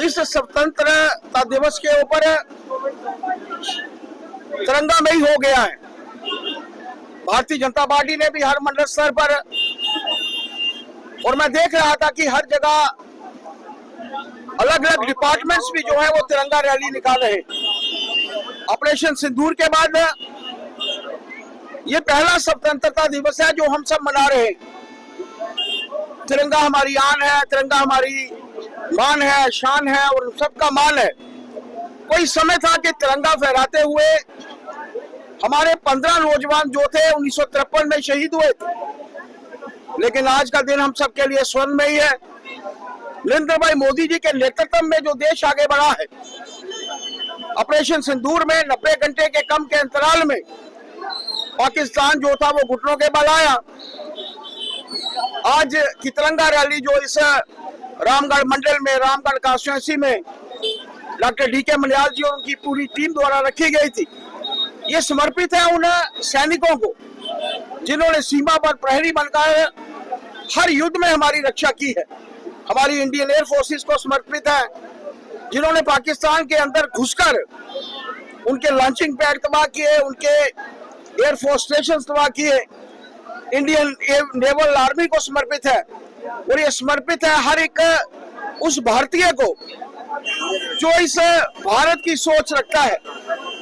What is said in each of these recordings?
इस स्वतंत्रता दिवस के ऊपर तिरंगामयी हो गया है। भारतीय जनता पार्टी ने भी हर मंडल स्तर पर, और मैं देख रहा था कि हर जगह अलग अलग डिपार्टमेंट्स भी जो है वो तिरंगा रैली निकाल रहे हैं। ऑपरेशन सिंदूर के बाद ये पहला स्वतंत्रता दिवस है जो हम सब मना रहे हैं। तिरंगा हमारी आन है, तिरंगा हमारी मान है, शान है और सबका मान है। कोई समय था कि तिरंगा फहराते हुए हमारे 15 नौजवान जो थे 1953 में शहीद हुए थे, लेकिन आज का दिन हम सबके लिए स्वर्णमयी है। नरेंद्र भाई मोदी जी के नेतृत्व में जो देश आगे बढ़ा है, ऑपरेशन सिंदूर में 90 घंटे के कम के अंतराल में पाकिस्तान जो था वो घुटनों के बल आया। आज की तिरंगा रैली जो इस रामगढ़ मंडल में, रामगढ़ कॉन्स्टिट्यूंसी में डॉक्टर डी के मनियाल जी और उनकी पूरी टीम द्वारा रखी गई थी, ये समर्पित है उन सैनिकों को जिन्होंने सीमा पर प्रहरी बनकर हर युद्ध में हमारी रक्षा की है। हमारी इंडियन एयर फोर्सेस को समर्पित है जिन्होंने पाकिस्तान के अंदर घुसकर उनके लॉन्चिंग पैड तबाह किए, उनके एयरफोर्स स्टेशन तबाह किए। इंडियन नेवल आर्मी को समर्पित है और ये समर्पित है हर एक उस भारतीय को जो इस भारत की सोच रखता है,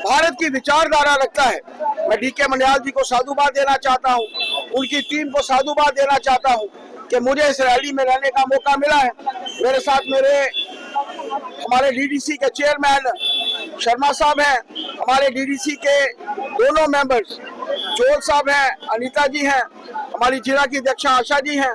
भारत की विचारधारा रखता है। मैं डी के मनियाल जी को साधुवाद देना चाहता हूँ, उनकी टीम को साधुवाद देना चाहता हूँ कि मुझे इस रैली में रहने का मौका मिला है। मेरे साथ हमारे डीडीसी के चेयरमैन शर्मा साहब हैं, हमारे डीडीसी के दोनों मेंबर्स जोल साहब हैं, अनीता जी हैं, हमारी जिला की अध्यक्षा आशा जी हैं,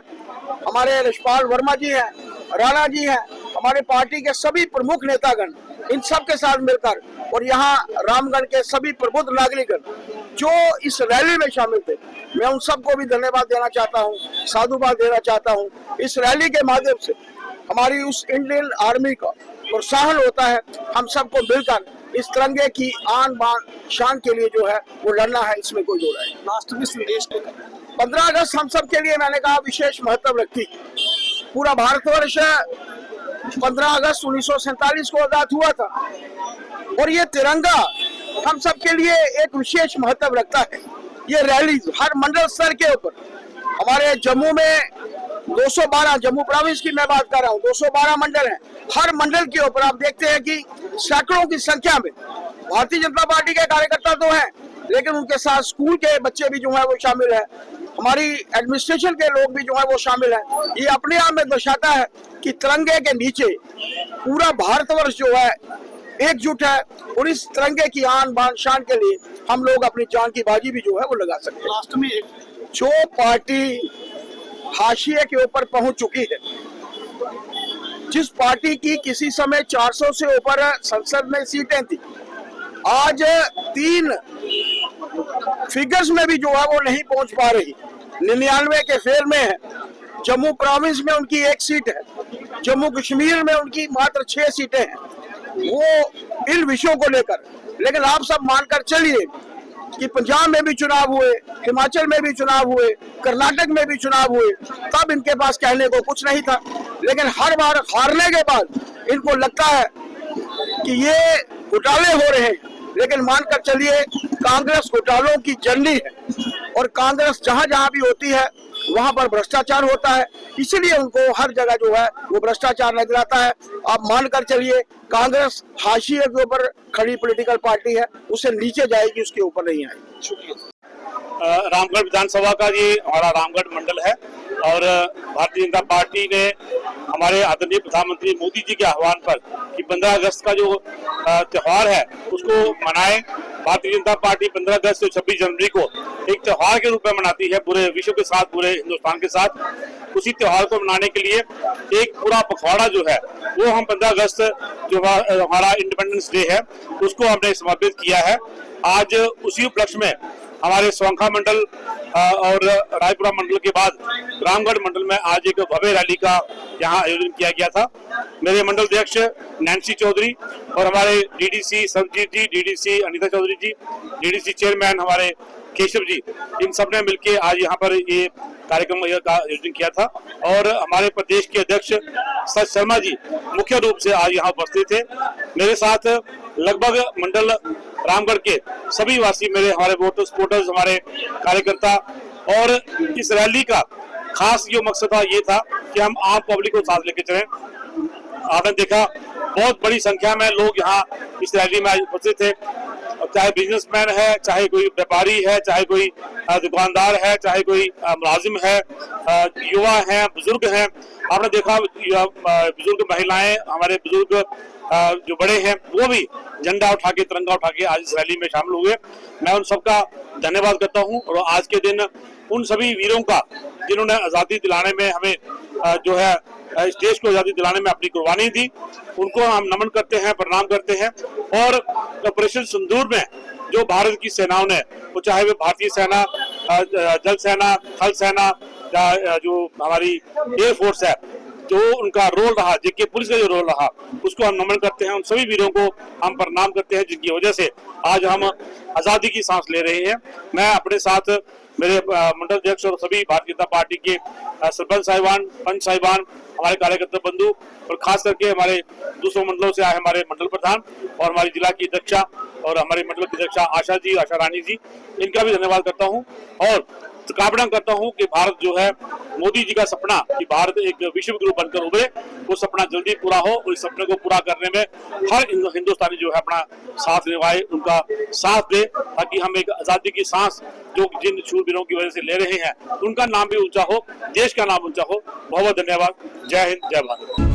हमारे रशपाल वर्मा जी हैं, राणा जी हैं, हमारे पार्टी के सभी प्रमुख नेतागण, इन सब के साथ मिलकर, और यहाँ रामगढ़ के सभी प्रबुद्ध नागरिकगण जो इस रैली में शामिल थे, मैं उन सबको भी धन्यवाद देना चाहता हूँ, साधुवाद देना चाहता हूँ। इस रैली के माध्यम से हमारी उस इंडियन आर्मी का प्रोत्साहन होता है। हम सबको मिलकर इस तिरंगे की आन बान शान के लिए जो है वो लड़ना है, इसमें कोई दो राय नहीं। लास्ट में संदेश 15 अगस्त हम सब के लिए, मैंने कहा, विशेष महत्व रखती। पूरा भारतवर्ष 15 अगस्त 1947 को आजाद हुआ था और ये तिरंगा हम सब के लिए एक विशेष महत्व रखता है। ये रैली हर मंडल स्तर के ऊपर, हमारे जम्मू में 212, जम्मू प्रोविंस की मैं बात कर रहा हूँ, 212 मंडल हैं। हर मंडल के ऊपर आप देखते हैं कि सैकड़ों की संख्या में भारतीय जनता पार्टी के कार्यकर्ता तो हैं, लेकिन उनके साथ स्कूल के बच्चे भी जो है वो शामिल है, हमारी एडमिनिस्ट्रेशन के लोग भी जो है वो शामिल हैं। ये अपने आप में दर्शाता है कि तिरंगे के नीचे पूरा भारतवर्ष जो है एकजुट है और इस तिरंगे की आन बान शान के लिए हम लोग अपनी जान की बाजी भी जो है वो लगा सकते हैं। लास्ट में जो पार्टी हाशिए के ऊपर पहुंच चुकी है, जिस पार्टी की किसी समय 400 से ऊपर संसद में सीटें थी, आज 3 फिगर्स में भी जो है वो नहीं पहुंच पा रही, 99 के फेर में है। जम्मू प्रोविंस में उनकी 1 सीट है, जम्मू कश्मीर में उनकी मात्र 6 सीटें हैं, वो इन विषयों को लेकर। लेकिन आप सब मानकर चलिए कि पंजाब में भी चुनाव हुए, हिमाचल में भी चुनाव हुए, कर्नाटक में भी चुनाव हुए, तब इनके पास कहने को कुछ नहीं था, लेकिन हर बार हारने के बाद इनको लगता है कि ये घोटाले हो रहे हैं। लेकिन मानकर चलिए, कांग्रेस घोटालों की जननी है और कांग्रेस जहां जहां भी होती है वहां पर भ्रष्टाचार होता है, इसलिए उनको हर जगह जो है वो भ्रष्टाचार नजर आता है। आप मानकर चलिए, कांग्रेस हाशिए के ऊपर खड़ी पॉलिटिकल पार्टी है, उसे नीचे जाएगी, उसके ऊपर नहीं आएगी। शुक्रिया। रामगढ़ विधानसभा का ये हमारा रामगढ़ मंडल है और भारतीय जनता पार्टी ने हमारे आदरणीय प्रधानमंत्री मोदी जी के आह्वान पर कि 15 अगस्त का जो त्योहार है उसको मनाएं। भारतीय जनता पार्टी 15 अगस्त से 26 जनवरी को एक त्योहार के रूप में मनाती है पूरे विश्व के साथ, पूरे हिंदुस्तान के साथ। उसी त्योहार को मनाने के लिए एक पूरा पखवाड़ा जो है वो हम 15 अगस्त जो हमारा इंडिपेंडेंस डे है उसको हमने समर्पित किया है। आज उसी उपलक्ष्य में हमारे सोंखा मंडल और रायपुरा मंडल के बाद रामगढ़ मंडल में आज एक भव्य रैली का यहाँ आयोजन किया गया था। मेरे मंडल अध्यक्ष नैन्सी चौधरी और हमारे डीडीसी संजीत जी, डीडीसी अनीता चौधरी जी, डीडीसी चेयरमैन हमारे केशव जी, इन सब ने मिलकर आज यहाँ पर ये कार्यक्रम का आयोजन किया था और हमारे प्रदेश के अध्यक्ष सच शर्मा जी मुख्य रूप से आज यहाँ उपस्थित थे। मेरे साथ लगभग मंडल रामगढ़ के सभी वासी, मेरे हमारे वोटर्स, सपोर्टर्स, हमारे कार्यकर्ता, और इस रैली का खास जो मकसद था ये था कि हम आम पब्लिक को साथ लेके चलें। आपने देखा बहुत बड़ी संख्या में लोग यहाँ इस रैली में उपस्थित थे, चाहे बिजनेसमैन है, चाहे कोई व्यापारी है, चाहे कोई दुकानदार है, चाहे कोई मुलाजिम है, युवा हैं, बुजुर्ग हैं। आपने देखा बुजुर्ग महिलाएं, हमारे बुजुर्ग जो बड़े हैं वो भी झंडा उठा के, तिरंगा उठा के आज इस रैली में शामिल हुए। मैं उन सबका धन्यवाद करता हूं और आज के दिन उन सभी वीरों का जिन्होंने आजादी दिलाने में हमें जो है इस देश को आजादी दिलाने में अपनी कुर्बानी दी, उनको हम नमन करते हैं, प्रणाम करते हैं। और ऑपरेशन सिंदूर में जो भारत की सेनाओं ने, वो चाहे वो भारतीय सेना, जल सेना, थल सेना, जो हमारी एयर फोर्स है, जो उनका रोल रहा, जेके पुलिस का जो रोल रहा, उसको हम नमन करते हैं। उन सभी वीरों को हम प्रणाम करते हैं जिनकी वजह से आज हम आजादी की सांस ले रहे हैं। मैं अपने साथ मेरे मंडल अध्यक्ष और सभी भारतीय जनता पार्टी के सरपंच साहिबान, पंच साहिबान, हमारे कार्यकर्ता बंधु और खास करके हमारे दूसरों मंडलों से आए हमारे मंडल प्रधान और हमारी जिला की अध्यक्षा और हमारी मंडल की अध्यक्षा आशा जी, आशा रानी जी, इनका भी धन्यवाद करता हूँ। और कामना करता हूं कि भारत जो है, मोदी जी का सपना कि भारत एक विश्व गुरु बनकर उभरे, वो सपना जल्दी पूरा हो। और इस सपने को पूरा करने में हर हिंदुस्तानी जो है अपना साथ निभाए, उनका साथ दे, ताकि हम एक आजादी की सांस जो जिन शूरवीरों की वजह से ले रहे हैं, उनका नाम भी ऊंचा हो, देश का नाम ऊंचा हो। बहुत बहुत धन्यवाद। जय हिंद, जय भारत।